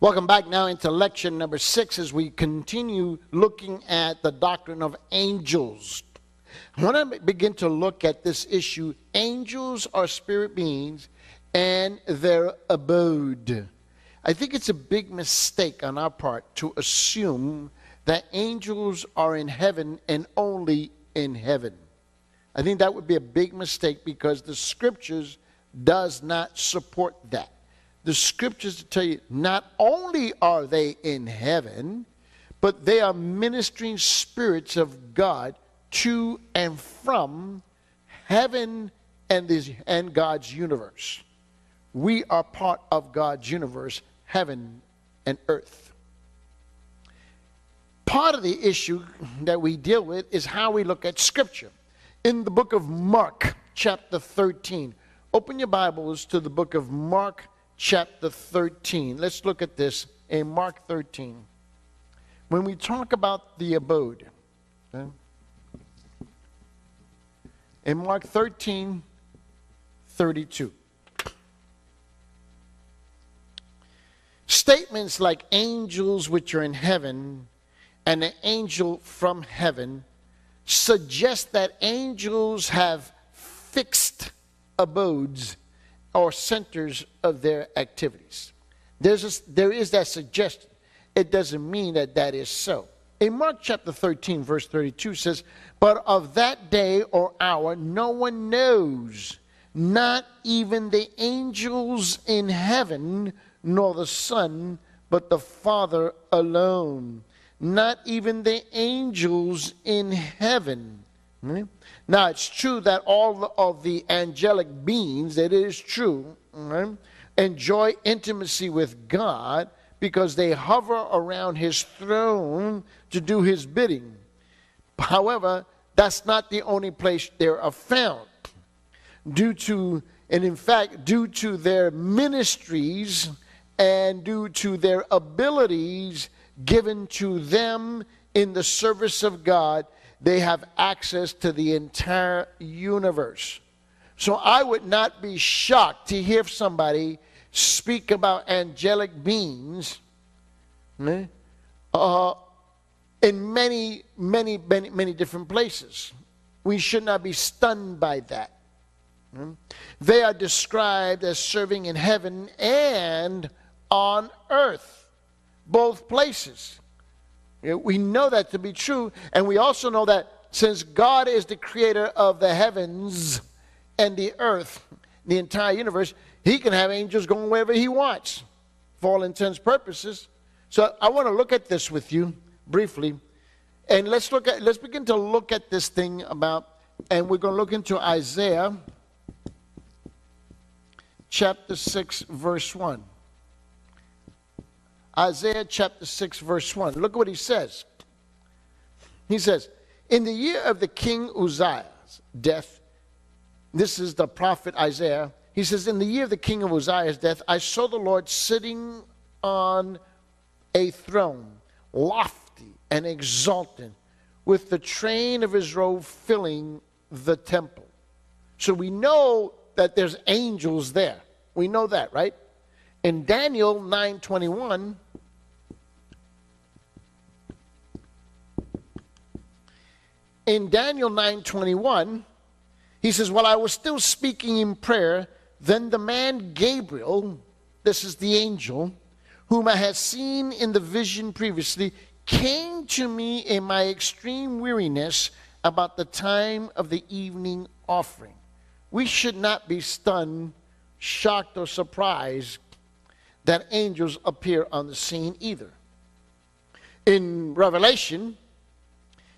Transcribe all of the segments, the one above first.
Welcome back now into lecture number 6 as we continue looking at the doctrine of angels. I want to begin to look at this issue. Angels are spirit beings and their abode. I think it's a big mistake on our part to assume that angels are in heaven and only in heaven. I think that would be a big mistake because the scriptures does not support that. The scriptures tell you not only are they in heaven, but they are ministering spirits of God to and from heaven and God's universe. We are part of God's universe, heaven and earth. Part of the issue that we deal with is how we look at scripture. In the book of Mark, chapter 13, open your Bibles to the book of Mark, chapter 13. Let's look at this in Mark 13. When we talk about the abode, okay? In Mark 13, 32. Statements like angels which are in heaven and an angel from heaven suggest that angels have fixed abodes or centers of their activities. There is that suggestion. It doesn't mean that that is so. In Mark chapter 13, verse 32 says, "But of that day or hour no one knows, not even the angels in heaven, nor the Son, but the Father alone." Not even the angels in heaven. Now, it's true that all of the angelic beings, that is true, enjoy intimacy with God because they hover around his throne to do his bidding. However, that's not the only place they are found. Due to their ministries and due to their abilities given to them in the service of God, they have access to the entire universe. So I would not be shocked to hear somebody speak about angelic beings in many, many, many, many different places. We should not be stunned by that. They are described as serving in heaven and on earth, both places. We know that to be true, and we also know that since God is the creator of the heavens and the earth, the entire universe, he can have angels going wherever he wants for all intents and purposes. So I want to look at this with you briefly, and let's begin to look at this thing and we're going to look into Isaiah chapter 6 verse 1. Isaiah chapter 6 verse 1. Look what he says. He says, "In the year of the king Uzziah's death," this is the prophet Isaiah. He says, "In the year of the king of Uzziah's death, I saw the Lord sitting on a throne, lofty and exalted, with the train of his robe filling the temple." So we know that there's angels there. We know that, right? In Daniel 9:21, he says, "While I was still speaking in prayer, then the man Gabriel," this is the angel, "whom I had seen in the vision previously, came to me in my extreme weariness about the time of the evening offering." We should not be stunned, shocked, or surprised that angels appear on the scene either. In Revelation,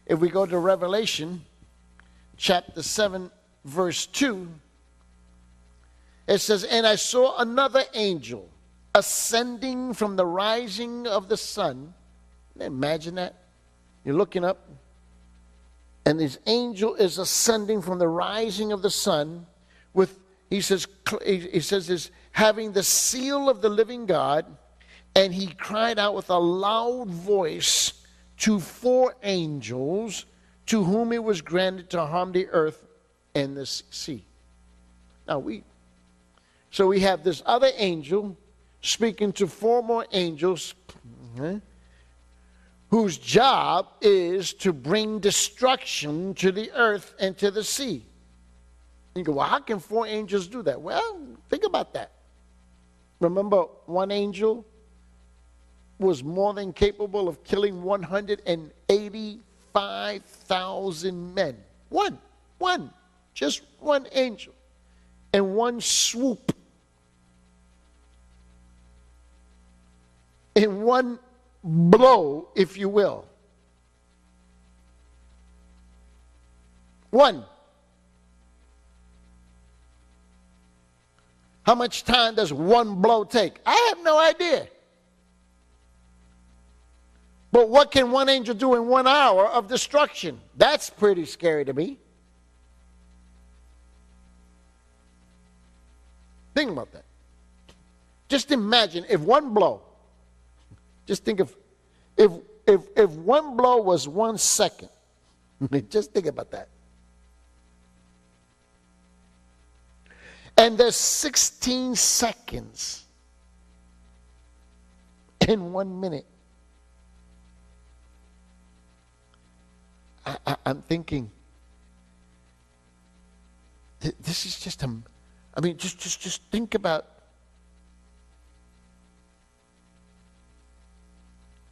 if we go to Revelation chapter 7 verse 2, it says, "And I saw another angel ascending from the rising of the sun." Imagine that. You're looking up, and this angel is ascending from the rising of the sun with, he says this, having the seal of the living God, and he cried out with a loud voice to 4 angels to whom it was granted to harm the earth and the sea. Now we have this other angel speaking to four more angels, whose job is to bring destruction to the earth and to the sea. You go, well, how can four angels do that? Well, think about that. Remember, one angel was more than capable of killing 185,000 men. Just one angel. In one swoop. In one blow, if you will. One. How much time does one blow take? I have no idea. But what can one angel do in 1 hour of destruction? That's pretty scary to me. Think about that. Just imagine if one blow, just think of, if one blow was 1 second, just think about that. And there's 16 seconds in 1 minute. I'm thinking, this is just just think about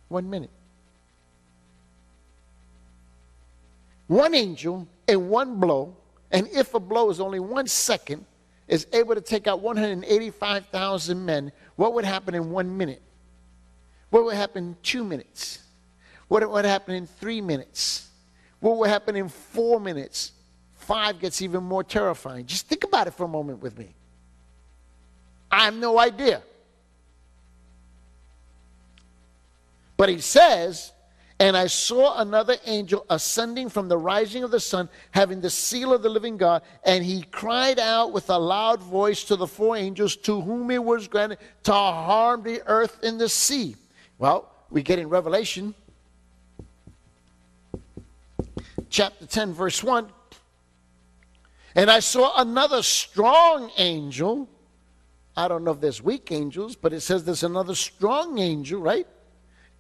1 minute. One angel in one blow, and if a blow is only 1 second, is able to take out 185,000 men. What would happen in 1 minute? What would happen in 2 minutes? What would happen in 3 minutes? What would happen in 4 minutes? 5 gets even more terrifying. Just think about it for a moment with me. I have no idea. But he says, and I saw another angel ascending from the rising of the sun, having the seal of the living God, and he cried out with a loud voice to the four angels to whom it was granted to harm the earth and the sea. Well, we get in Revelation chapter 10, verse 1. And I saw another strong angel. I don't know if there's weak angels, but it says there's another strong angel, right?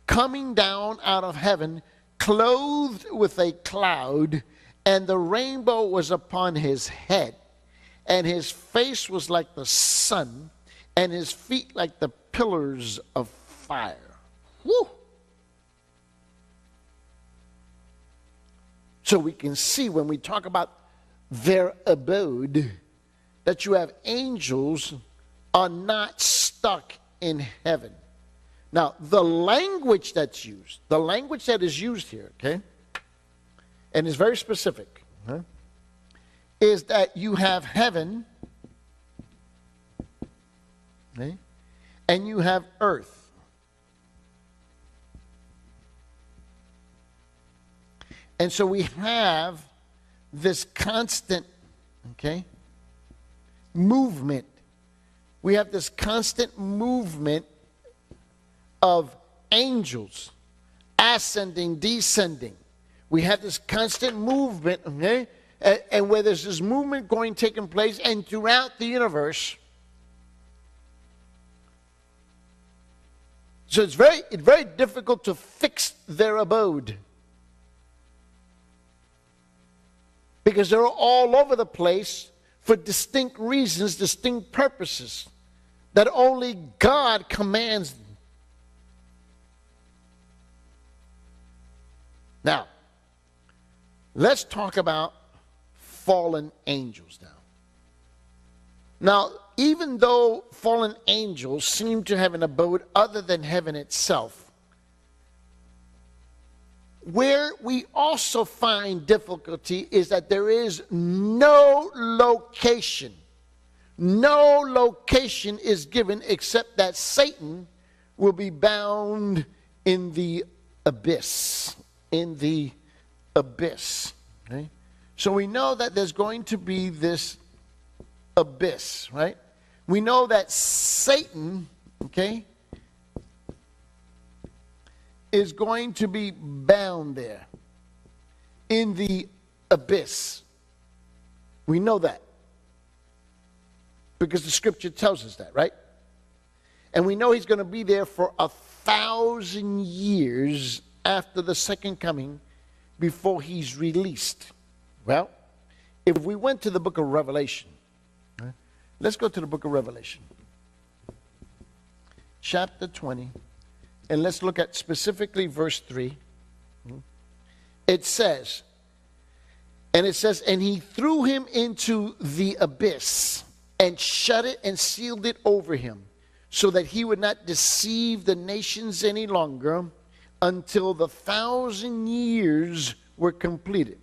Coming down out of heaven, clothed with a cloud, and the rainbow was upon his head. And his face was like the sun, and his feet like the pillars of fire. Woo! So we can see when we talk about their abode, that you have angels are not stuck in heaven. Now, the language that's used, the language that is used here, okay, and is very specific, is that you have heaven, okay, and you have earth. And so we have this constant, okay, movement. We have this constant movement of angels ascending, descending. We have this constant movement, okay, and where there's this movement taking place, and throughout the universe. So it's very difficult to fix their abode, because they're all over the place for distinct reasons, distinct purposes that only God commands them. Now, let's talk about fallen angels now. Now, even though fallen angels seem to have an abode other than heaven itself, where we also find difficulty is that there is no location. No location is given except that Satan will be bound in the abyss. In the abyss. Okay? So we know that there's going to be this abyss, right? We know that Satan, okay, is going to be bound there in the abyss. We know that because the scripture tells us that, right? And we know he's going to be there for 1,000 years after the second coming before he's released. Well, if we went to the book of Revelation, right? Let's go to the book of Revelation, chapter 20, and let's look at specifically verse 3. It says, and he threw him into the abyss and shut it and sealed it over him, so that he would not deceive the nations any longer until the 1,000 years were completed.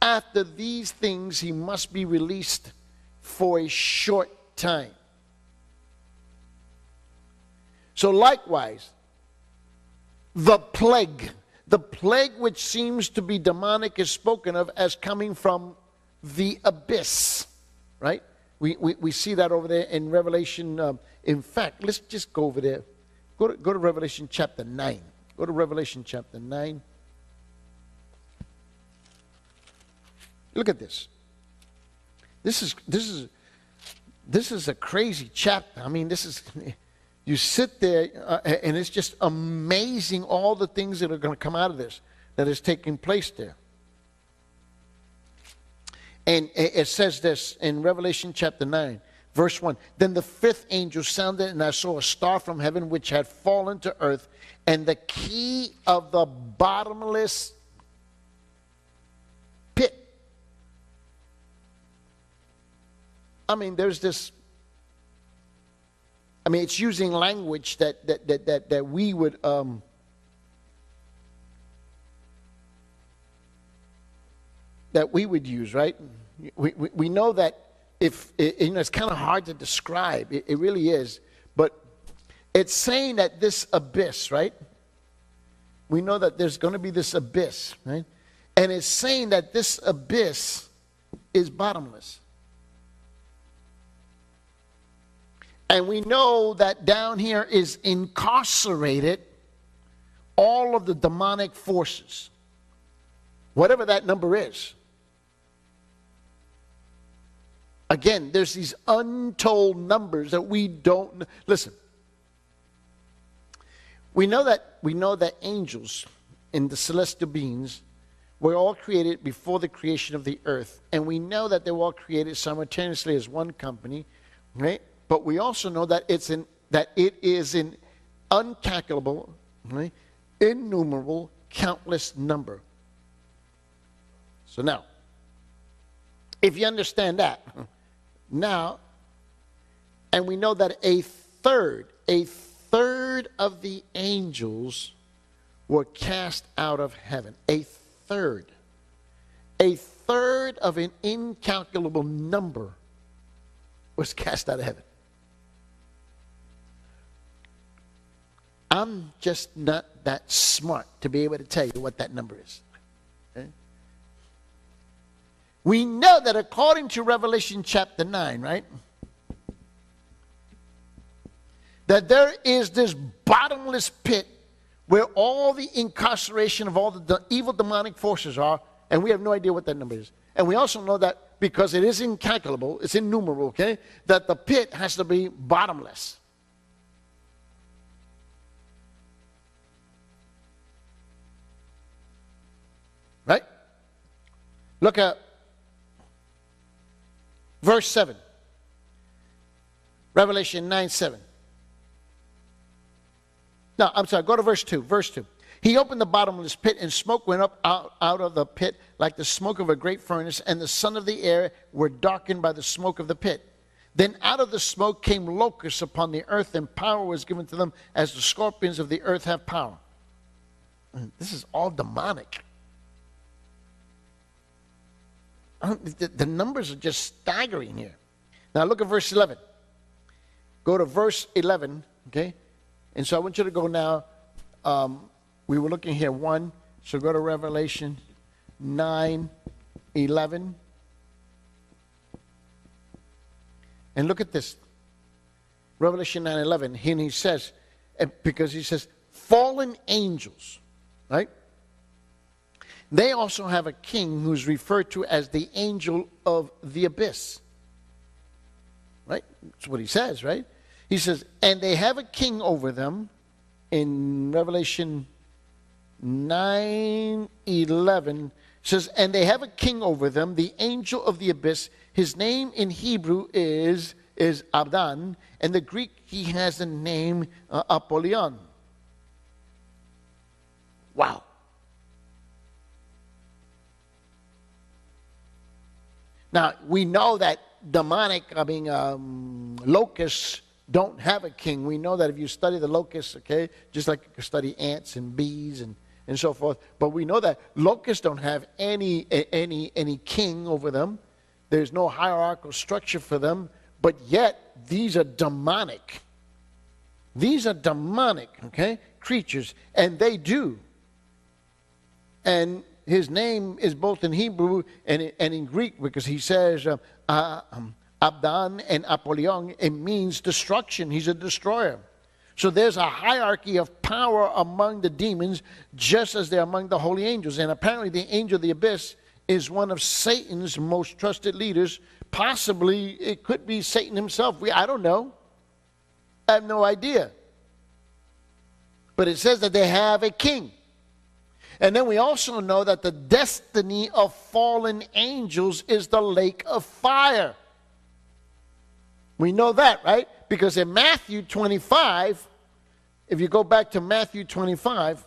After these things, he must be released for a short time. So likewise, the plague which seems to be demonic is spoken of as coming from the abyss, right? We see that over there in Revelation. In fact, let's just go over there. Go to Revelation chapter 9. Go to Revelation chapter 9. Look at this. This is a crazy chapter. I mean, you sit there and it's just amazing all the things that are going to come out of this, that is taking place there. And it says this in Revelation chapter 9, verse 1. Then the fifth angel sounded, and I saw a star from heaven which had fallen to earth, and the key of the bottomless pit. I mean, there's this, I mean, it's using language that we would use, right? We know that if it's kind of hard to describe. It really is, but it's saying that this abyss, right? We know that there's going to be this abyss, right? And it's saying that this abyss is bottomless. And we know that down here is incarcerated all of the demonic forces, whatever that number is. Again, there's these untold numbers that we don't. Listen, we know that angels and the celestial beings were all created before the creation of the earth, and we know that they were all created simultaneously as one company, right? But we also know that it is an uncalculable, right, innumerable, countless number. So now, if you understand that, now, and we know that a third of the angels were cast out of heaven. A third of an incalculable number was cast out of heaven. I'm just not that smart to be able to tell you what that number is. Okay? We know that according to Revelation chapter 9, right? That there is this bottomless pit where all the incarceration of all the evil demonic forces are, and we have no idea what that number is. And we also know that because it is incalculable, it's innumerable, okay, that the pit has to be bottomless. Right? Look at verse 7. Revelation 9:7. No, I'm sorry, go to verse 2. Verse 2. He opened the bottomless pit, and smoke went up out of the pit like the smoke of a great furnace, and the sun of the air were darkened by the smoke of the pit. Then out of the smoke came locusts upon the earth, and power was given to them as the scorpions of the earth have power. This is all demonic. The numbers are just staggering here. Now look at verse 11. Go to verse 11, okay? And so I want you to go now. We were looking here 1. So go to Revelation 9:11. And look at this. Revelation 9:11. And he says, because he says, fallen angels, right? They also have a king who's referred to as the angel of the abyss. Right? That's what he says, right? He says, and they have a king over them. In Revelation 9:11 says, and they have a king over them, the angel of the abyss. His name in Hebrew is Abaddon, and the Greek he has the name Apollyon. Wow. Now we know that locusts don't have a king. We know that if you study the locusts, okay, just like you can study ants and bees and so forth. But we know that locusts don't have any king over them. There's no hierarchical structure for them. But yet, these are demonic. These are demonic, okay, creatures. And they do. And his name is both in Hebrew and in Greek, because he says Abaddon and Apollyon. It means destruction. He's a destroyer. So there's a hierarchy of power among the demons, just as they're among the holy angels. And apparently the angel of the abyss is one of Satan's most trusted leaders. Possibly it could be Satan himself. I don't know. I have no idea. But it says that they have a king. And then we also know that the destiny of fallen angels is the lake of fire. We know that, right? Because in Matthew 25, if you go back to Matthew 25,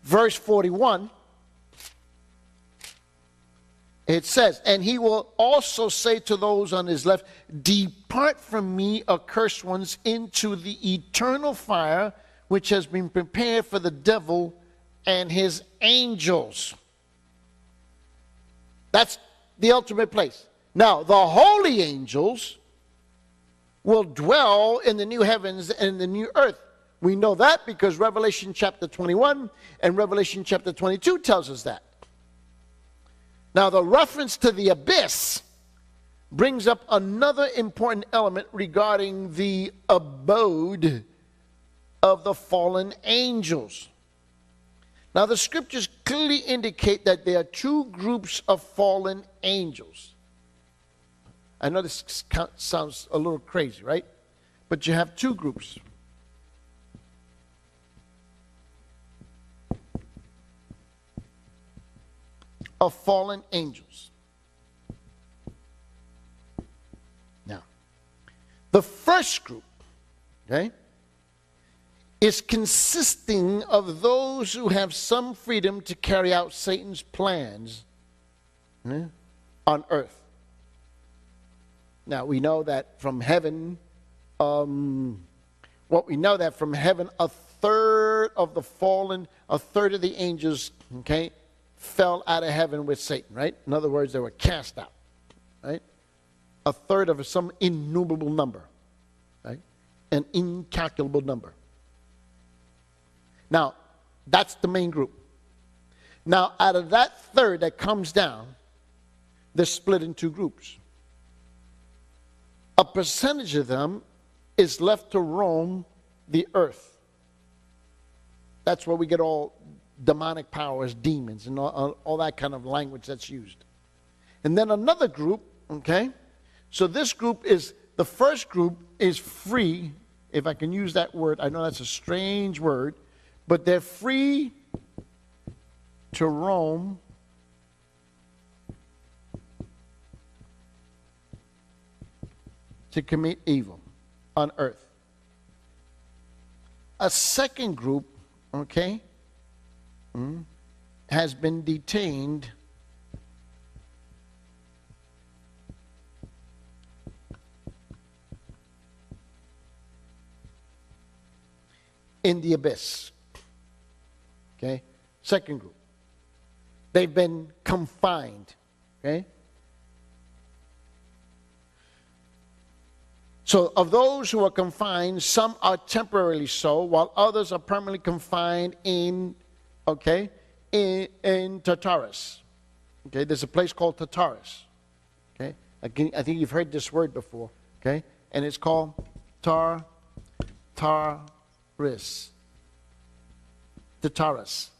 verse 41, it says, and he will also say to those on his left, depart from me, accursed ones, into the eternal fire, which has been prepared for the devil and his angels. That's the ultimate place. Now, the holy angels will dwell in the new heavens and the new earth. We know that because Revelation chapter 21 and Revelation chapter 22 tells us that. Now, the reference to the abyss brings up another important element regarding the abode of the fallen angels. Now, the scriptures clearly indicate that there are two groups of fallen angels. I know this sounds a little crazy, right? But you have two groups. Of fallen angels. Now, the first group, okay, is consisting of those who have some freedom to carry out Satan's plans on earth. Now, we know that from heaven, a third of the fallen, a third of the angels, okay, fell out of heaven with Satan, right? In other words, they were cast out, right? A third of some innumerable number, right? An incalculable number. Now, that's the main group. Now, out of that third that comes down, they're split in two groups. A percentage of them is left to roam the earth. That's where we get all demonic powers, demons, and all that kind of language that's used. And then another group, okay? So this group is, the first group is free, if I can use that word. I know that's a strange word, but they're free to roam to commit evil on earth. A second group, okay, has been detained in the abyss. Okay? Second group. They've been confined. Okay? So of those who are confined, some are temporarily so, while others are permanently confined in Tartarus. Okay, there's a place called Tartarus. Okay, I think you've heard this word before. Okay, and it's called Tartarus. Tartarus.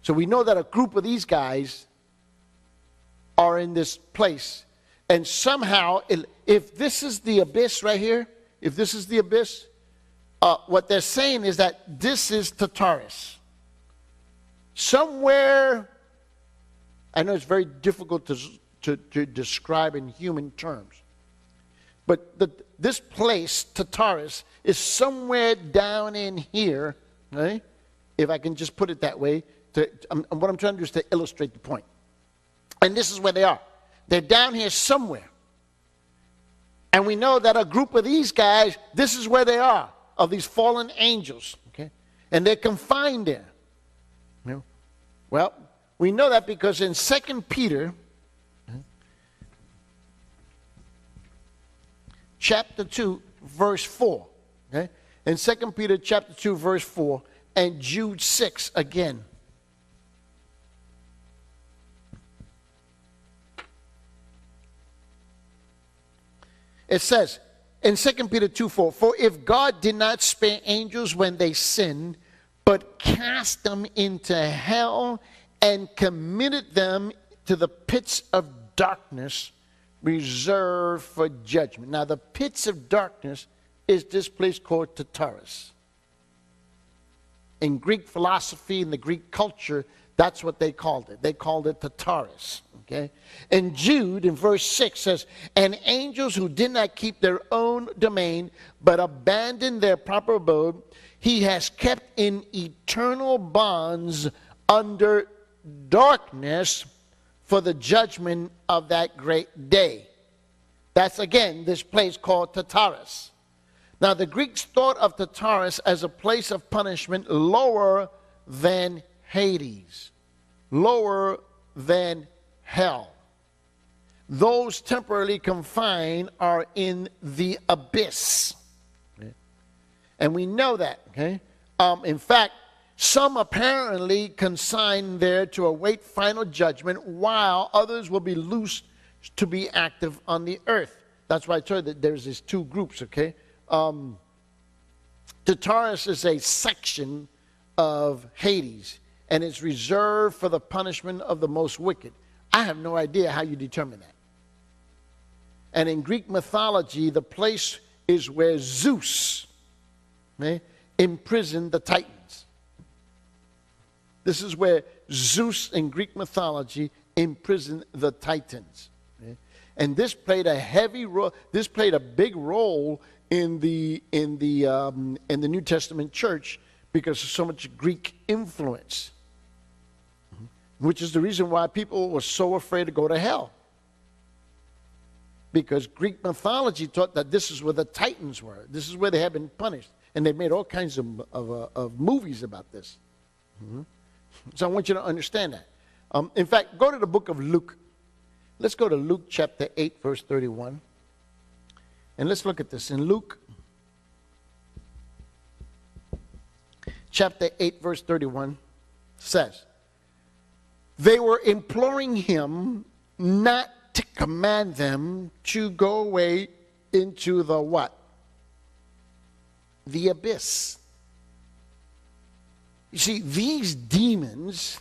So we know that a group of these guys are in this place. And somehow, if this is the abyss right here, if this is the abyss, what they're saying is that this is Tartarus. Somewhere, I know it's very difficult to describe in human terms, but this place, Tartarus, is somewhere down in here, right? If I can just put it that way. What I'm trying to do is to illustrate the point. And this is where they are. They're down here somewhere. And we know that a group of these guys, this is where they are, of these fallen angels. Okay? And they're confined there. You know? Well, we know that because in 2 Peter, chapter 2, verse 4. Okay? In 2 Peter chapter 2, verse 4, and Jude 6 again. It says in 2 Peter 2:4, for if God did not spare angels when they sinned, but cast them into hell and committed them to the pits of darkness reserved for judgment. Now the pits of darkness is this place called Tartarus. In Greek philosophy, in the Greek culture, that's what they called it. They called it Tartarus. Okay? And Jude in verse 6 says, and angels who did not keep their own domain, but abandoned their proper abode, he has kept in eternal bonds under darkness for the judgment of that great day. That's again this place called Tartarus. Now the Greeks thought of Tartarus as a place of punishment lower than Hades, lower than hell. Those temporarily confined are in the abyss. Okay? And we know that. Okay? In fact, some apparently consigned there to await final judgment, while others will be loosed to be active on the earth. That's why I told you that there's these two groups. Okay? Tartarus is a section of Hades, and it's reserved for the punishment of the most wicked. I have no idea how you determine that. And in Greek mythology, the place is where Zeus imprisoned the Titans. This is where Zeus in Greek mythology imprisoned the Titans. Okay? And this played a heavy role. This played a big role in the New Testament church because of so much Greek influence. Which is the reason why people were so afraid to go to hell. Because Greek mythology taught that this is where the Titans were. This is where they had been punished. And they made all kinds of movies about this. Mm-hmm. So I want you to understand that. In fact, go to the book of Luke. Let's go to Luke chapter 8, verse 31. And let's look at this. In Luke chapter 8, verse 31 says, they were imploring him not to command them to go away into the what? The abyss. You see, these demons,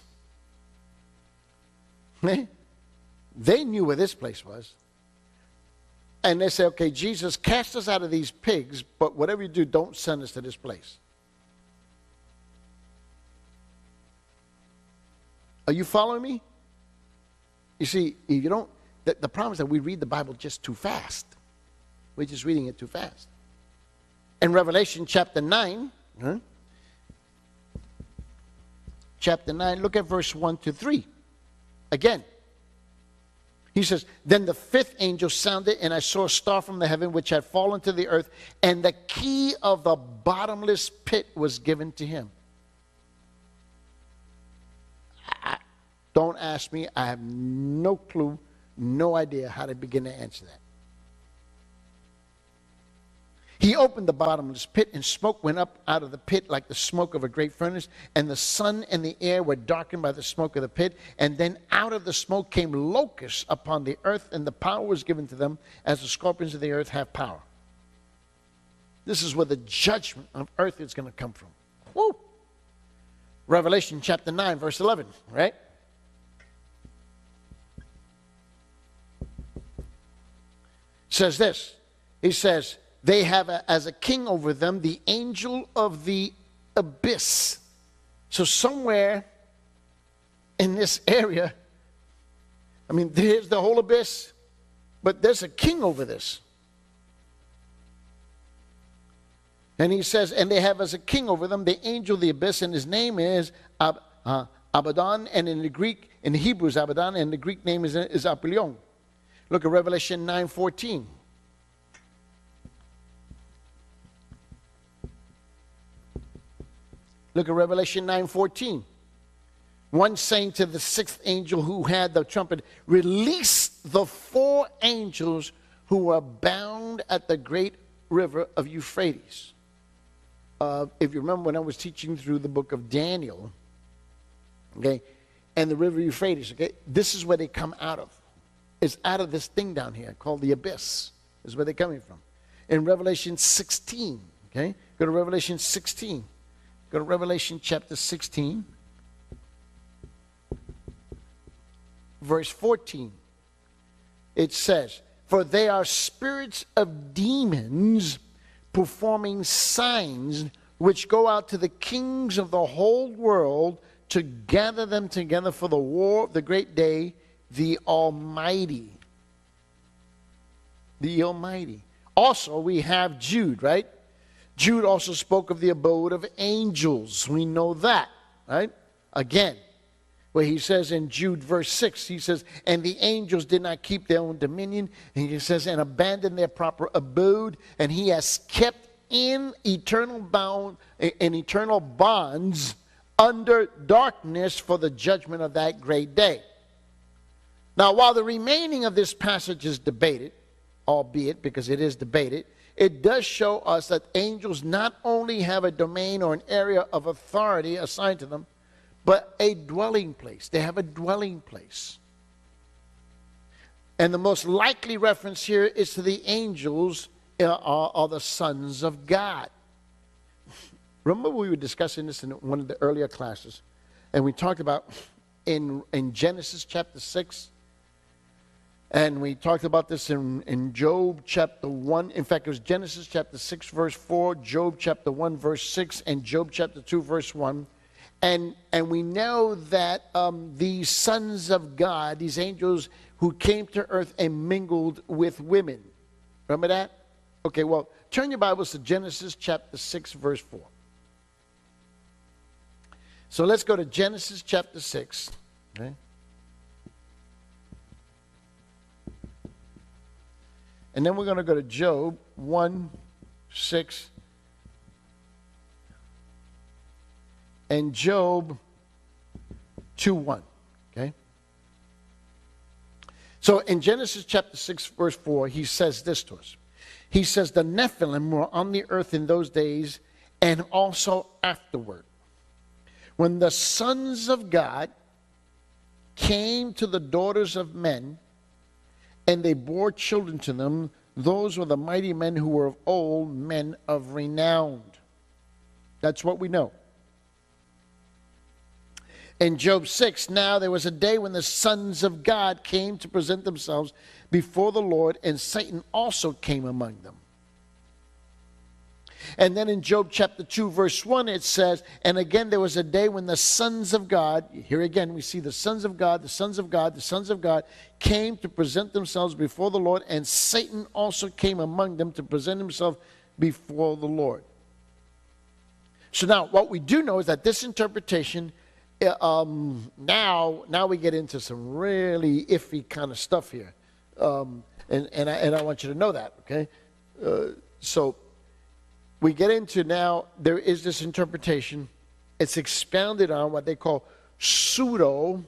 they knew where this place was. And they said, okay, Jesus, cast us out of these pigs, but whatever you do, don't send us to this place. Are you following me? You see, you don't. The problem is that we read the Bible just too fast. We're just reading it too fast. In Revelation chapter 9, chapter 9, look at verse 1 to 3. Again, he says, then the fifth angel sounded, and I saw a star from the heaven which had fallen to the earth, and the key of the bottomless pit was given to him. Don't ask me. I have no clue, no idea how to begin to answer that. He opened the bottomless pit, and smoke went up out of the pit like the smoke of a great furnace, and the sun and the air were darkened by the smoke of the pit. And then out of the smoke came locusts upon the earth, and the power was given to them as the scorpions of the earth have power. This is where the judgment of earth is going to come from. Woo! Revelation chapter 9, verse 11, right? says this. He says, they have as a king over them the angel of the abyss. So somewhere in this area, I mean, there's the whole abyss, but there's a king over this. And he says, and they have as a king over them the angel of the abyss, and his name is Abaddon, and in the Greek, in the Hebrew is Abaddon, and the Greek name is Apollyon. Look at Revelation 9:14. Look at Revelation 9:14. One saying to the sixth angel who had the trumpet, release the four angels who were bound at the great river of Euphrates. If you remember when I was teaching through the book of Daniel, okay, and the river Euphrates, okay, this is where they come out of. It's out of this thing down here called the abyss, is where they're coming from. In Revelation 16, okay, go to Revelation 16. Go to Revelation chapter 16, verse 14. It says, for they are spirits of demons performing signs which go out to the kings of the whole world to gather them together for the war of the great day, the Almighty. The Almighty. Also, we have Jude, right? Jude also spoke of the abode of angels. We know that, right? Again, where he says in Jude verse 6, he says, and the angels did not keep their own dominion. And he says, and abandoned their proper abode. And he has kept in eternal bonds under darkness for the judgment of that great day. Now, while the remaining of this passage is debated, albeit because it is debated, it does show us that angels not only have a domain or an area of authority assigned to them, but a dwelling place. They have a dwelling place. And the most likely reference here is to the angels are the sons of God. Remember we were discussing this in one of the earlier classes, and we talked about in Genesis chapter 6, and we talked about this in Job chapter 1. In fact, it was Genesis chapter 6 verse 4, Job chapter 1 verse 6, and Job chapter 2 verse 1. And we know that these sons of God, these angels who came to earth and mingled with women. Remember that? Okay, well, turn your Bibles to Genesis chapter 6 verse 4. So let's go to Genesis chapter 6. Okay? And then we're going to go to Job 1, 6. And Job 2:1. Okay? So in Genesis chapter 6, verse 4, he says this to us. He says, the Nephilim were on the earth in those days and also afterward, when the sons of God came to the daughters of men, and they bore children to them. Those were the mighty men who were of old, men of renown. That's what we know. In Job 6, now there was a day when the sons of God came to present themselves before the Lord, and Satan also came among them. And then in Job chapter 2, verse 1, it says, and again there was a day when the sons of God, here again we see the sons of God, the sons of God, the sons of God, came to present themselves before the Lord, and Satan also came among them to present himself before the Lord. So now what we do know is that this interpretation, now we get into some really iffy kind of stuff here. And I want you to know that, okay? So we get into now, there is this interpretation. It's expounded on what they call pseudo,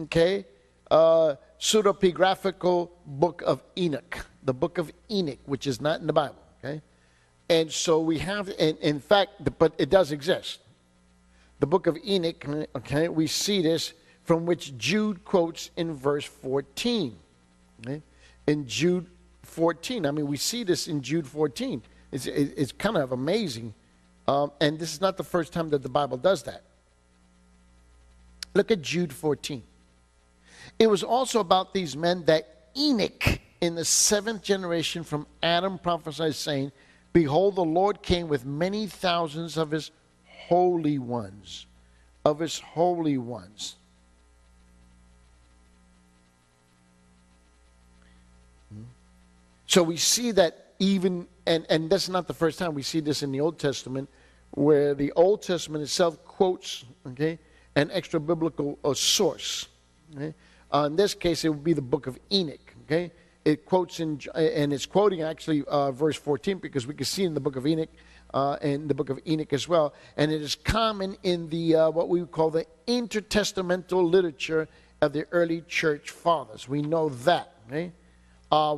okay, pseudepigraphical book of Enoch, the book of Enoch, which is not in the Bible, okay? And so we have, in fact, but it does exist. The book of Enoch, okay, we see this from which Jude quotes in verse 14, okay? In Jude 14, I mean, we see this in Jude 14. It's kind of amazing. And this is not the first time that the Bible does that. Look at Jude 14. It was also about these men that Enoch in the 7th generation from Adam prophesied, saying, Behold, the Lord came with many thousands of his holy ones. Of his holy ones. So we see that even, and that's not the first time we see this in the Old Testament, where the Old Testament itself quotes, okay, an extra biblical source. Okay? In this case, it would be the book of Enoch. Okay, it quotes and it's quoting actually verse 14, because we can see in the book of Enoch, in the book of Enoch as well, and it is common in the what we would call the intertestamental literature of the early church fathers. We know that. Okay?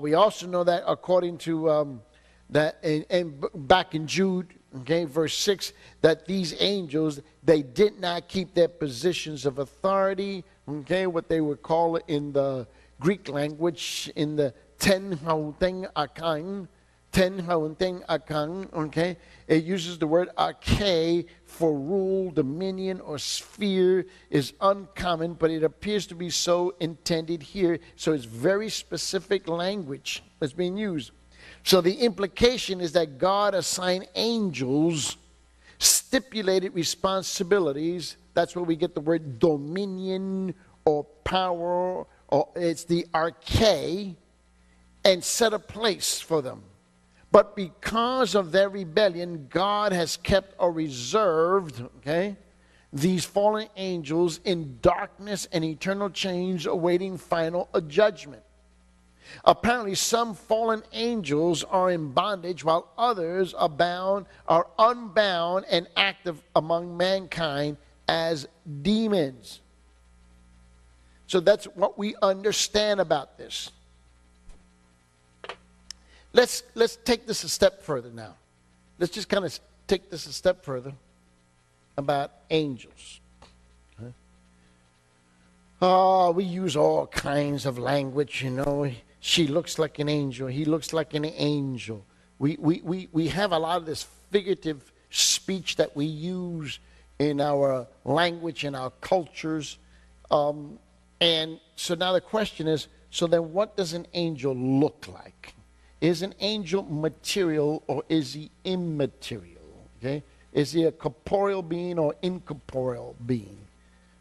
We also know that according to that, and back in Jude, okay, verse 6, that these angels, they did not keep their positions of authority, okay, what they would call in the Greek language, in the ten hauteng akang, okay, it uses the word arche for rule, dominion, or sphere, is uncommon, but it appears to be so intended here. So it's very specific language that's being used. So the implication is that God assigned angels stipulated responsibilities. That's where we get the word dominion or power, or it's the arche, and set a place for them. But because of their rebellion, God has kept or reserved, okay, these fallen angels in darkness and eternal chains, awaiting final judgment. Apparently, some fallen angels are in bondage, while others are unbound and active among mankind as demons. So that's what we understand about this. Let's take this a step further now. Let's just kind of take this a step further about angels. Oh, we use all kinds of language, you know. She looks like an angel. He looks like an angel. We have a lot of this figurative speech that we use in our language, in our cultures. And so now the question is, so then what does an angel look like? Is an angel material or is he immaterial? Okay? Is he a corporeal being or incorporeal being?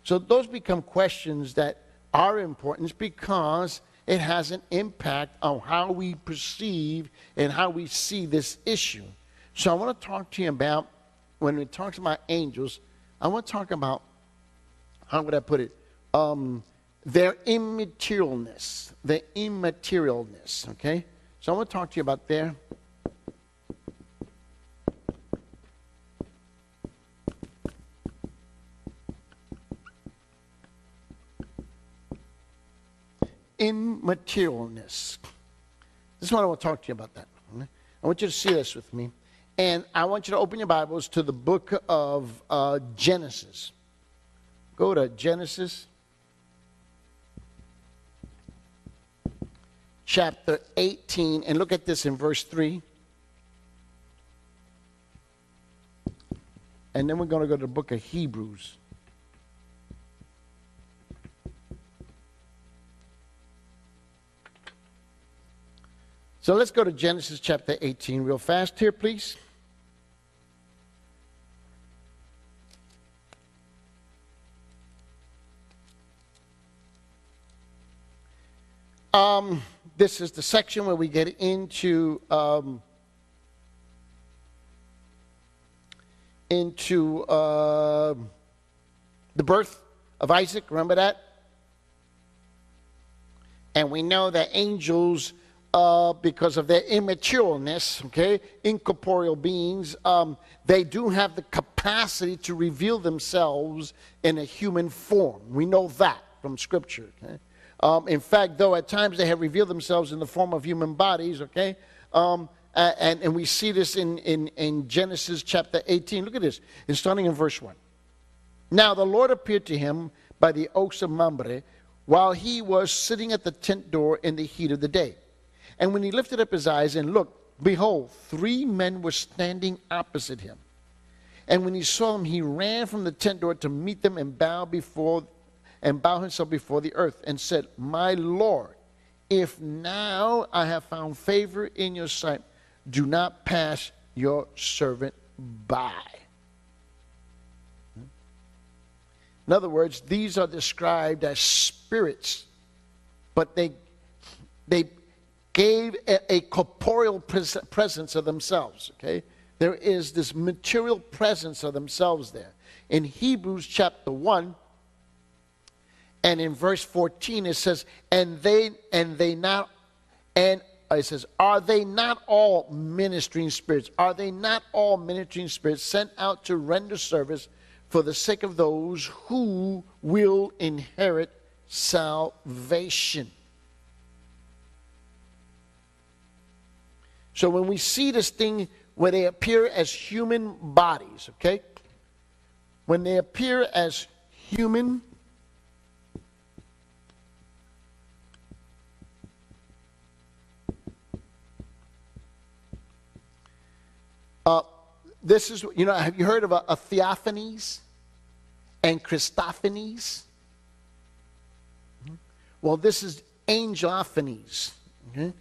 So those become questions that are important because it has an impact on how we perceive and how we see this issue. So I want to talk to you about, when it talks about angels, I want to talk about, how would I put it? Their immaterialness. Their immaterialness, okay? So I want to talk to you about their immaterialness. This is what I want to talk to you about that. I want you to see this with me. And I want you to open your Bibles to the book of Genesis. Go to Genesis chapter 18, and look at this in verse 3. And then we're going to go to the book of Hebrews. So let's go to Genesis chapter 18 real fast here, please. This is the section where we get into the birth of Isaac. Remember that? And we know that angels, because of their immaterialness, okay, incorporeal beings, they do have the capacity to reveal themselves in a human form. We know that from Scripture. Okay? In fact, though at times they have revealed themselves in the form of human bodies, okay, and we see this in Genesis chapter 18. Look at this. It's starting in verse 1. Now the Lord appeared to him by the oaks of Mamre while he was sitting at the tent door in the heat of the day. And when he lifted up his eyes and looked, behold, 3 men were standing opposite him. And when he saw them, he ran from the tent door to meet them and bow himself before the earth and said, My Lord, if now I have found favor in your sight, do not pass your servant by. In other words, these are described as spirits, but they gave a corporeal presence of themselves, okay? There is this material presence of themselves there. In Hebrews chapter 1, and in verse 14, it says, it says, are they not all ministering spirits? Are they not all ministering spirits sent out to render service for the sake of those who will inherit salvation? So when we see this thing where they appear as human bodies, okay? When they appear as human this is, have you heard of a theophanies and Christophanies? Well, this is angelophanies. Okay?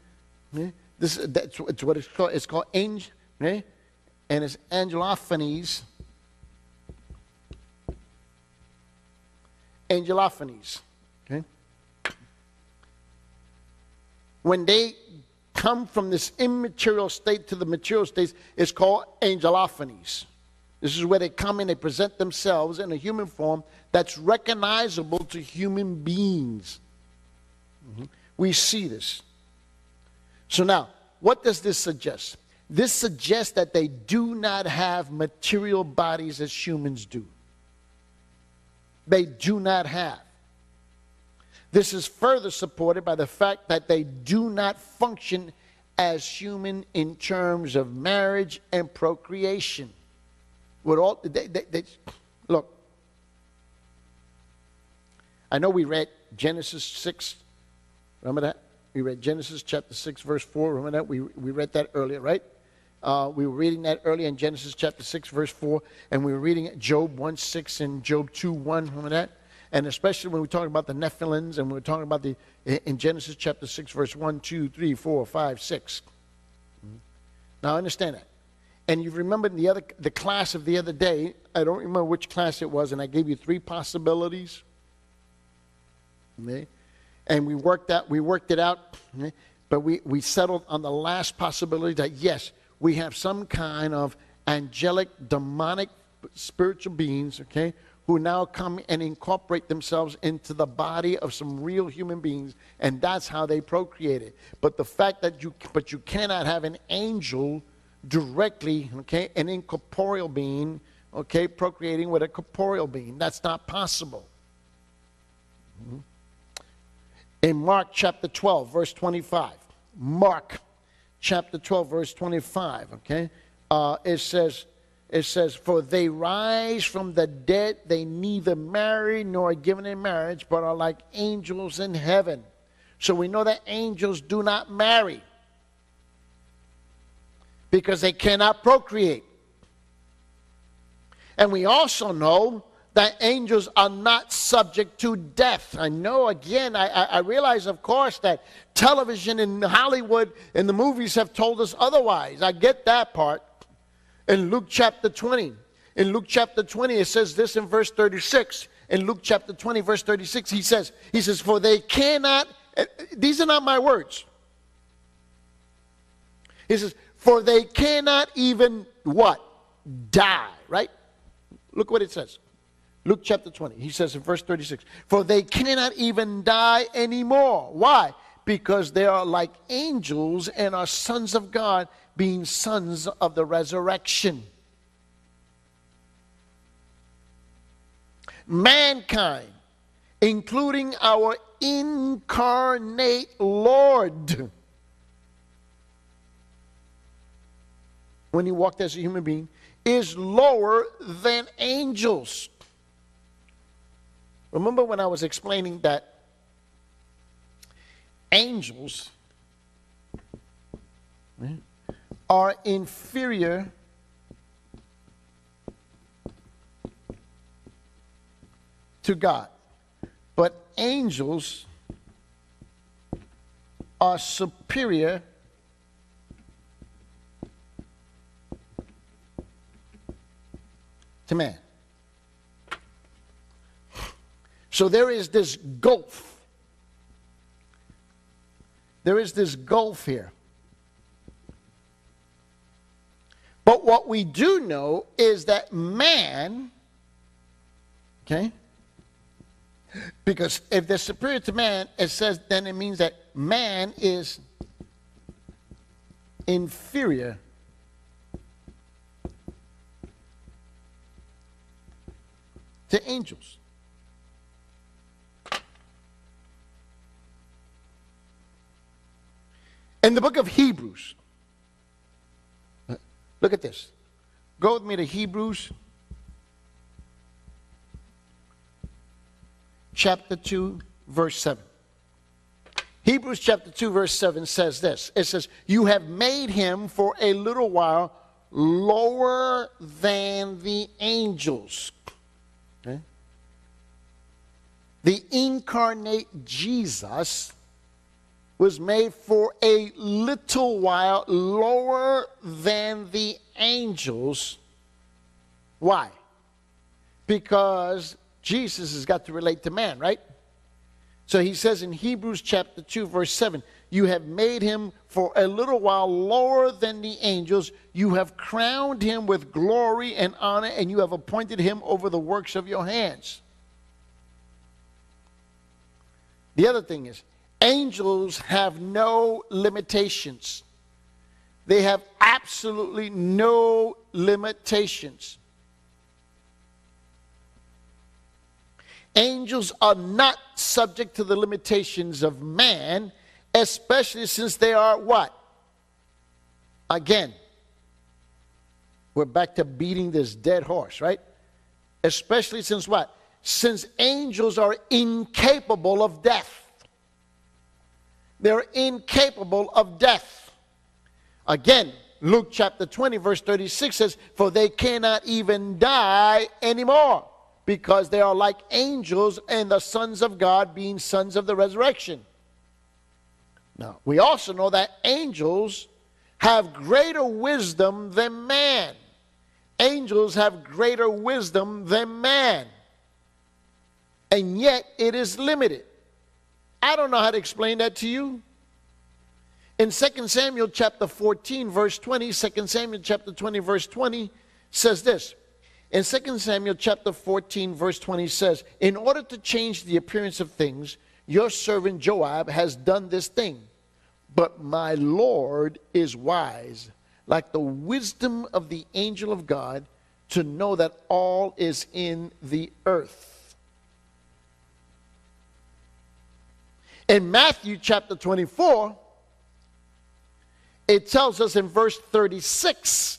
That's what it's called. It's called angel, okay? And it's angelophanies. Angelophanies. Okay? When they come from this immaterial state to the material state, it's called angelophanies. This is where they come and they present themselves in a human form that's recognizable to human beings. We see this. So now, what does this suggest? This suggests that they do not have material bodies as humans do. They do not have. This is further supported by the fact that they do not function as human in terms of marriage and procreation. With all, look, I know we read Genesis 6. Remember that? We read Genesis chapter 6, verse 4. Remember that? We read that earlier, right? We were reading that earlier in Genesis chapter 6, verse 4. And we were reading Job 1:6 and Job 2:1. Remember that? And especially when we're talking about the Nephilims, and we're talking about in Genesis chapter 6, verse 1, 2, 3, 4, 5, 6. Now understand that. And you remember the class of the other day, I don't remember which class it was, and I gave you 3 possibilities. Okay? And we worked it out, okay? But we settled on the last possibility that yes, we have some kind of angelic, demonic, spiritual beings, okay, who now come and incorporate themselves into the body of some real human beings, and that's how they procreated. But the fact that you cannot have an angel directly, okay, an incorporeal being, okay, procreating with a corporeal being. That's not possible. In Mark chapter 12, verse 25, Mark chapter 12, verse 25, okay, it says, for they rise from the dead, they neither marry nor are given in marriage, but are like angels in heaven. So we know that angels do not marry because they cannot procreate. And we also know that angels are not subject to death. I know, again, I realize, of course, that television and Hollywood and the movies have told us otherwise. I get that part. In Luke chapter 20, it says this in verse 36. In Luke chapter 20, verse 36, he says, for they cannot, these are not my words. He says, for they cannot even what? Die, right? Look what it says. Luke chapter 20, he says in verse 36, for they cannot even die anymore. Why? Because they are like angels and are sons of God, being sons of the resurrection. Mankind, including our incarnate Lord, when he walked as a human being, is lower than angels. Remember when I was explaining that angels are inferior to God, but angels are superior to man. So there is this gulf. There is this gulf here. But what we do know is that man, okay, because if they're superior to man, it says then it means that man is inferior to angels. In the book of Hebrews, look at this. Go with me to Hebrews chapter 2, verse 7. Hebrews chapter 2, verse 7 says this. It says, you have made him for a little while lower than the angels. Okay? The incarnate Jesus was made for a little while lower than the angels. Why? Because Jesus has got to relate to man, right? So he says in Hebrews chapter 2, verse 7, you have made him for a little while lower than the angels. You have crowned him with glory and honor, and you have appointed him over the works of your hands. The other thing is, angels have no limitations. They have absolutely no limitations. Angels are not subject to the limitations of man, especially since they are what? Again, we're back to beating this dead horse, right? Especially since what? Since angels are incapable of death. They're incapable of death. Again, Luke chapter 20, verse 36 says, for they cannot even die anymore, because they are like angels, and the sons of God being sons of the resurrection. Now, we also know that angels have greater wisdom than man. Angels have greater wisdom than man. And yet, it is limited. I don't know how to explain that to you. In 2 Samuel chapter 14, verse 20, 2 Samuel chapter 20, verse 20 says this. In 2 Samuel chapter 14, verse 20 says, in order to change the appearance of things, your servant Joab has done this thing. But my Lord is wise, like the wisdom of the angel of God, to know that all is in the earth. In Matthew chapter 24, it tells us in verse 36,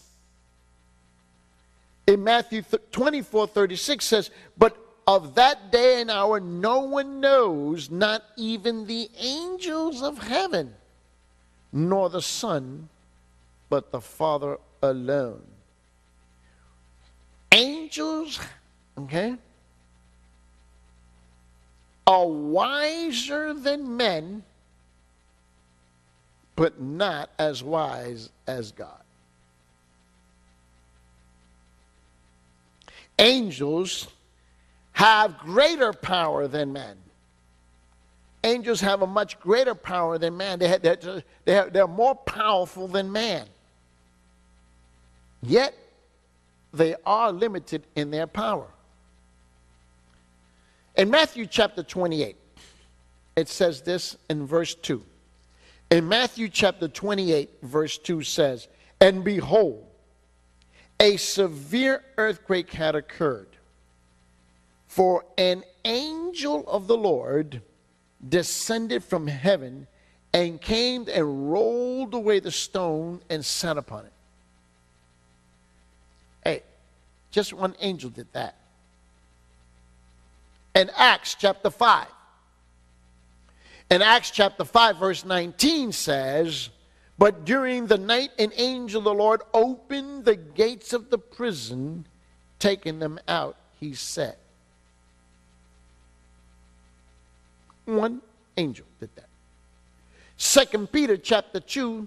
in Matthew 24, 36 says, but of that day and hour no one knows, not even the angels of heaven, nor the Son, but the Father alone. Angels, okay, are wiser than men, but not as wise as God. Angels have greater power than men. Angels have a much greater power than man. They're more powerful than man. Yet, they are limited in their power. In Matthew chapter 28, it says this in verse 2. In Matthew chapter 28, verse 2 says, and behold, a severe earthquake had occurred, for an angel of the Lord descended from heaven and came and rolled away the stone and sat upon it. Hey, just one angel did that. In Acts chapter 5. In Acts chapter 5, verse 19 says, but during the night an angel of the Lord opened the gates of the prison, taking them out, he said. One angel did that. 2 Peter chapter 2,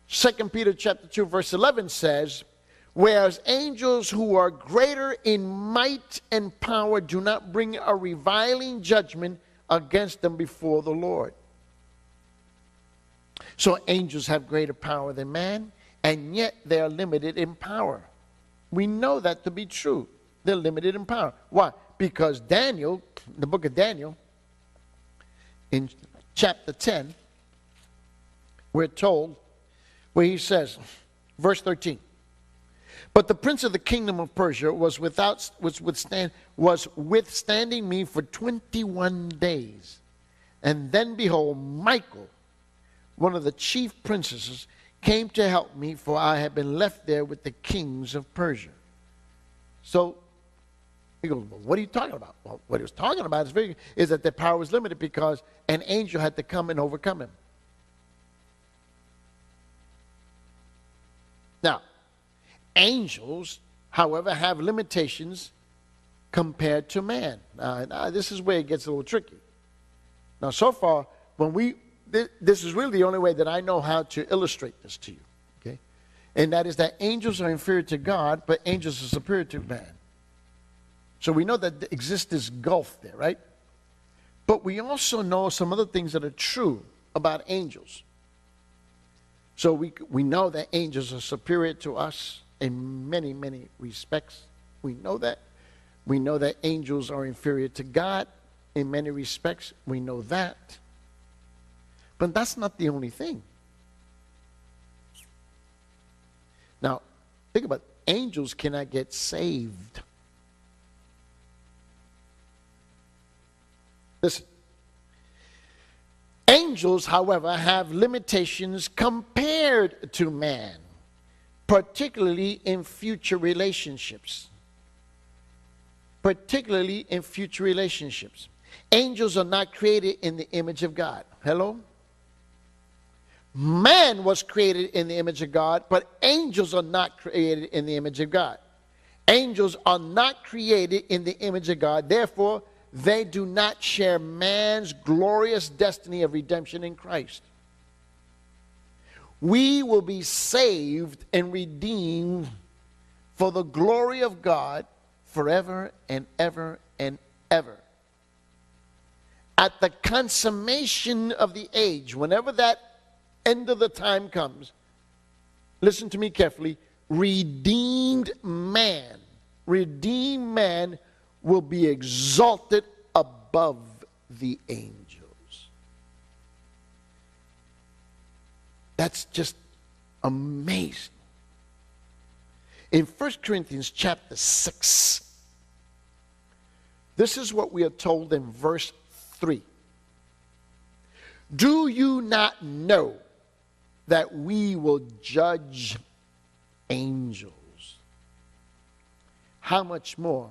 2 Peter chapter 2 verse 11 says, whereas angels who are greater in might and power do not bring a reviling judgment against them before the Lord. So angels have greater power than man, and yet they are limited in power. We know that to be true. They're limited in power. Why? Because Daniel, the book of Daniel, in chapter 10, we're told, where he says, verse 13, but the prince of the kingdom of Persia was withstanding me for 21 days. And then behold, Michael, one of the chief princesses, came to help me, for I had been left there with the kings of Persia. So he goes, well, what are you talking about? Well, what he was talking about is that their power was limited because an angel had to come and overcome him. Now, angels, however, have limitations compared to man. Now, this is where it gets a little tricky. Now, so far, this is really the only way that I know how to illustrate this to you, okay? And that is that angels are inferior to God, but angels are superior to man. So we know that there exists this gulf there, right? But we also know some other things that are true about angels. So we know that angels are superior to us in many, many respects. We know that. We know that angels are inferior to God in many respects. We know that. But that's not the only thing. Now, think about it. Angels cannot get saved. Listen. Angels, however, have limitations compared to man, particularly in future relationships. Particularly in future relationships. Angels are not created in the image of God. Hello? Man was created in the image of God, but angels are not created in the image of God. Angels are not created in the image of God. Therefore, they do not share man's glorious destiny of redemption in Christ. We will be saved and redeemed for the glory of God forever and ever and ever. At the consummation of the age, whenever that end of the time comes, listen to me carefully, redeemed man will be exalted above the angels. That's just amazing. In 1 Corinthians chapter 6, this is what we are told in verse 3. Do you not know that we will judge angels? How much more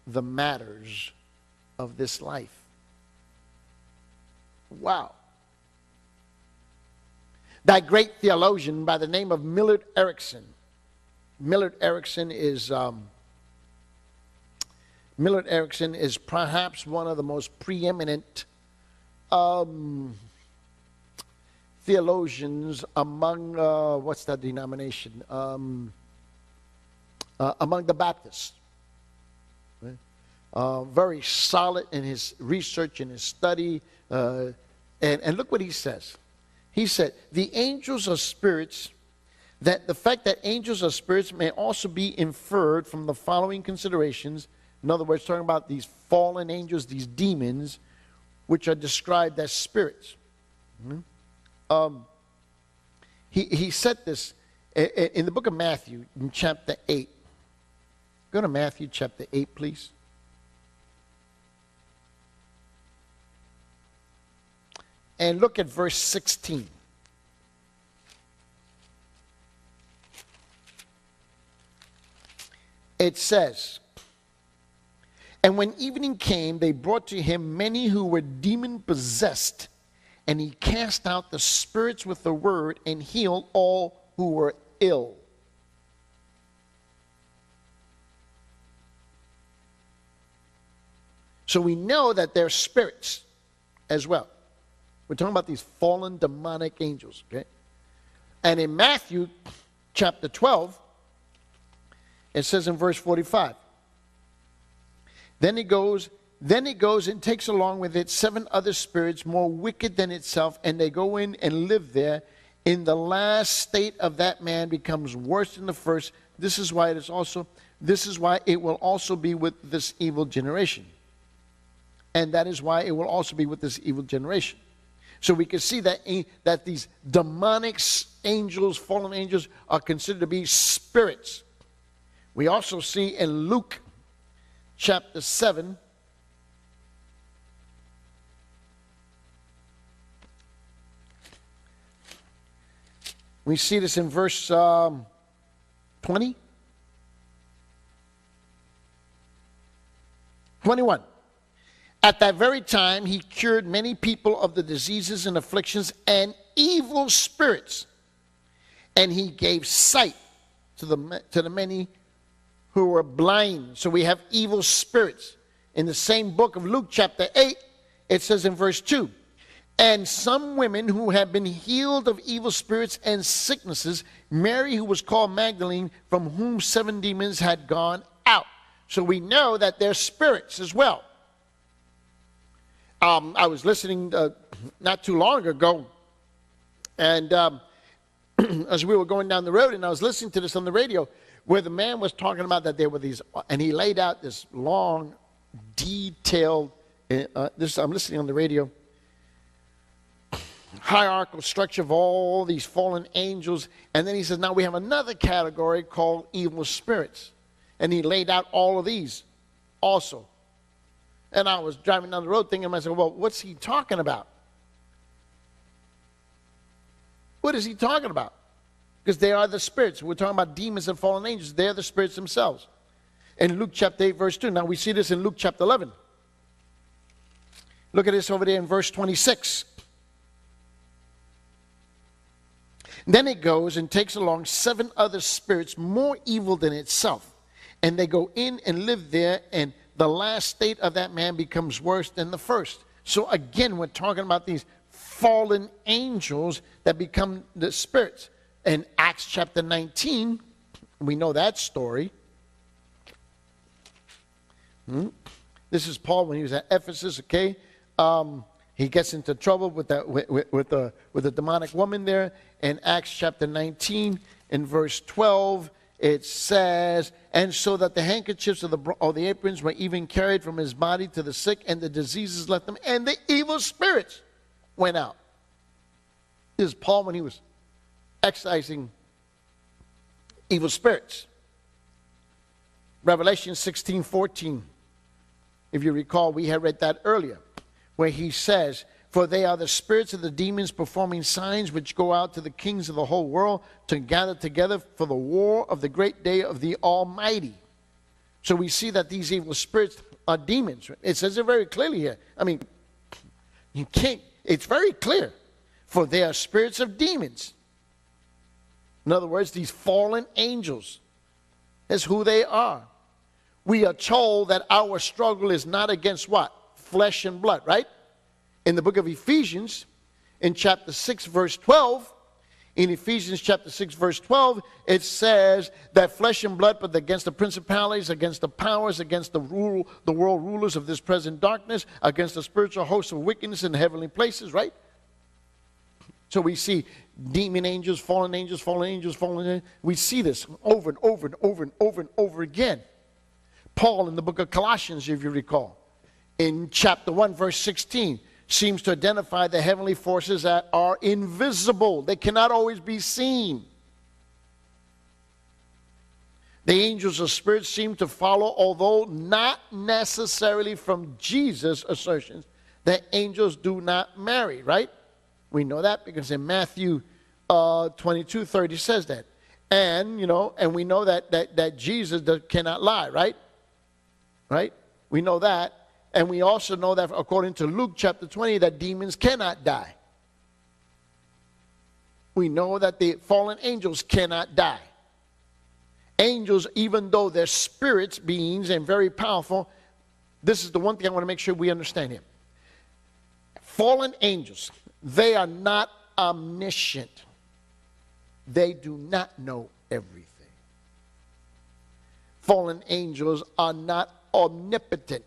the matters of this life? Wow. That great theologian by the name of Millard Erickson. Millard Erickson is perhaps one of the most preeminent theologians among what's that denomination? Among the Baptists. Very solid in his research and his study. And look what he says. He said, the angels are spirits, that the fact that angels are spirits may also be inferred from the following considerations. In other words, talking about these fallen angels, these demons, which are described as spirits. He said this in the book of Matthew, in chapter 8. Go to Matthew chapter 8, please. And look at verse 16. It says, and when evening came, they brought to him many who were demon-possessed, and he cast out the spirits with the word and healed all who were ill. So we know that they're spirits as well. We're talking about these fallen demonic angels, okay? And in Matthew chapter 12, it says in verse 45, Then it goes and takes along with it 7 other spirits more wicked than itself, and they go in and live there. In the last state of that man becomes worse than the first. This is why it will also be with this evil generation. And that is why it will also be with this evil generation. So we can see that these demonic angels, fallen angels, are considered to be spirits. We also see in Luke chapter 7, we see this in verse 20. 21. At that very time, he cured many people of the diseases and afflictions and evil spirits. And he gave sight to the many who were blind. So we have evil spirits. In the same book of Luke chapter 8, it says in verse 2, And some women who had been healed of evil spirits and sicknesses, Mary, who was called Magdalene, from whom 7 demons had gone out. So we know that they're spirits as well. I was listening not too long ago, and as we were going down the road, and I was listening to this on the radio, where the man was talking about that there were these, and he laid out this long, detailed, I'm listening on the radio, hierarchical structure of all these fallen angels, and then he says, now we have another category called evil spirits, and he laid out all of these also. And I was driving down the road thinking to myself, well, what's he talking about? What is he talking about? Because they are the spirits. We're talking about demons and fallen angels. They're the spirits themselves. In Luke chapter 8, verse 2. Now we see this in Luke chapter 11. Look at this over there in verse 26. Then it goes and takes along 7 other spirits more evil than itself. And they go in and live there, and the last state of that man becomes worse than the first. So again, we're talking about these fallen angels that become the spirits. In Acts chapter 19, we know that story. This is Paul when he was at Ephesus, okay? He gets into trouble with the demonic woman there. In Acts chapter 19, in verse 12, it says, And so that the handkerchiefs or the aprons were even carried from his body to the sick, and the diseases left them, and the evil spirits went out. This is Paul when he was excising evil spirits. Revelation 16:14. If you recall, we had read that earlier, where he says, For they are the spirits of the demons performing signs which go out to the kings of the whole world to gather together for the war of the great day of the Almighty. So we see that these evil spirits are demons. It says it very clearly here. I mean, you can't, it's very clear. For they are spirits of demons. In other words, these fallen angels is who they are. We are told that our struggle is not against what? Flesh and blood, right? In the book of Ephesians, in chapter 6, verse 12, in Ephesians chapter 6, verse 12, it says that flesh and blood, but against the principalities, against the powers, against the world rulers of this present darkness, against the spiritual hosts of wickedness in heavenly places, right? So we see demon angels, fallen angels, fallen angels, fallen angels. We see this over and over and over and over and over again. Paul in the book of Colossians, if you recall, in chapter 1, verse 16, seems to identify the heavenly forces that are invisible. They cannot always be seen. The angels or spirits seem to follow, although not necessarily from Jesus' assertions, that angels do not marry, right? We know that because in Matthew 22:30 says that. And, and we know that Jesus cannot lie, right? Right? We know that. And we also know that according to Luke chapter 20, that demons cannot die. We know that the fallen angels cannot die. Angels, even though they're spirits, beings, and very powerful, this is the one thing I want to make sure we understand here. Fallen angels, They are not omniscient. They do not know everything. Fallen angels are not omnipotent,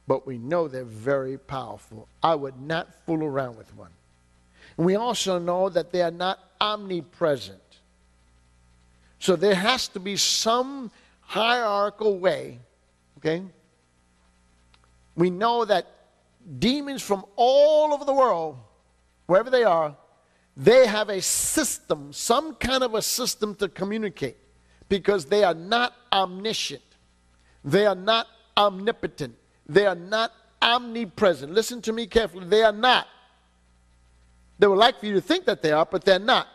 but we know they're very powerful. I would not fool around with one. And we also know that they are not omnipresent. So there has to be some hierarchical way, okay? We know that demons from all over the world, wherever they are, they have a system, some kind of a system to communicate, because they are not omniscient. They are not omnipotent. They are not omnipresent. Listen to me carefully. They are not. They would like for you to think that they are, but they're not.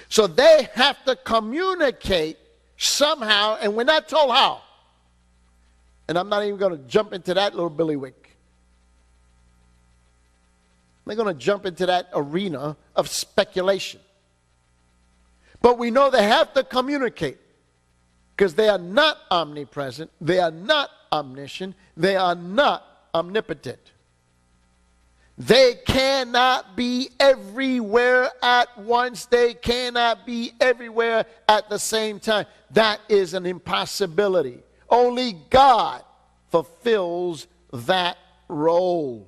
So they have to communicate somehow, and we're not told how. And I'm not even going to jump into that little billywick. They're going to jump into that arena of speculation. But we know they have to communicate, because they are not omnipresent, they are not omniscient, they are not omnipotent. They cannot be everywhere at once. They cannot be everywhere at the same time. That is an impossibility. Only God fulfills that role.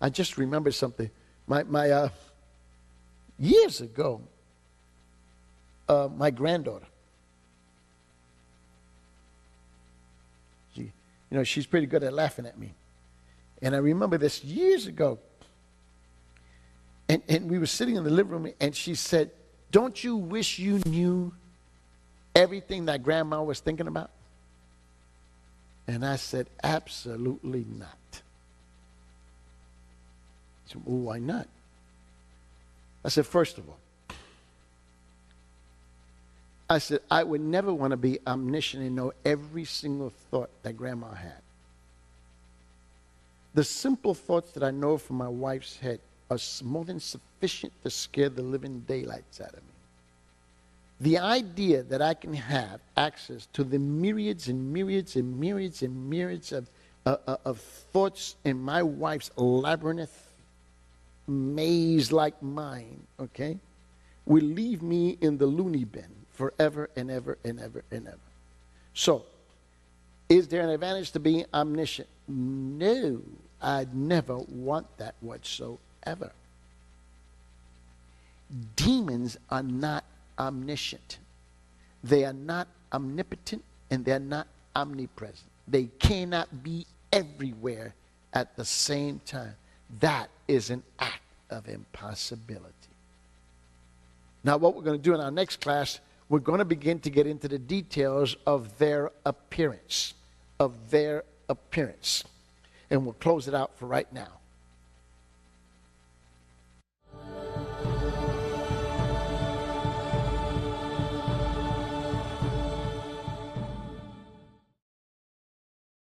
I just remembered something. My years ago, my granddaughter, she's pretty good at laughing at me. And I remember this years ago. And we were sitting in the living room, and she said, "Don't you wish you knew everything that Grandma was thinking about?" And I said, "Absolutely not." She said, "Well, why not?" I said, "First of all," I said, "I would never want to be omniscient and know every single thought that Grandma had. The simple thoughts that I know from my wife's head are more than sufficient to scare the living daylights out of me. The idea that I can have access to the myriads and myriads and myriads and myriads of thoughts in my wife's labyrinth maze like mine, okay, will leave me in the loony bin forever and ever and ever and ever. So, is there an advantage to being omniscient? No, I'd never want that whatsoever. Demons are not omniscient. They are not omnipotent, and they're not omnipresent. They cannot be everywhere at the same time. That is an act of impossibility. Now, what we're going to do in our next class, we're going to begin to get into the details of their appearance. And we'll close it out for right now.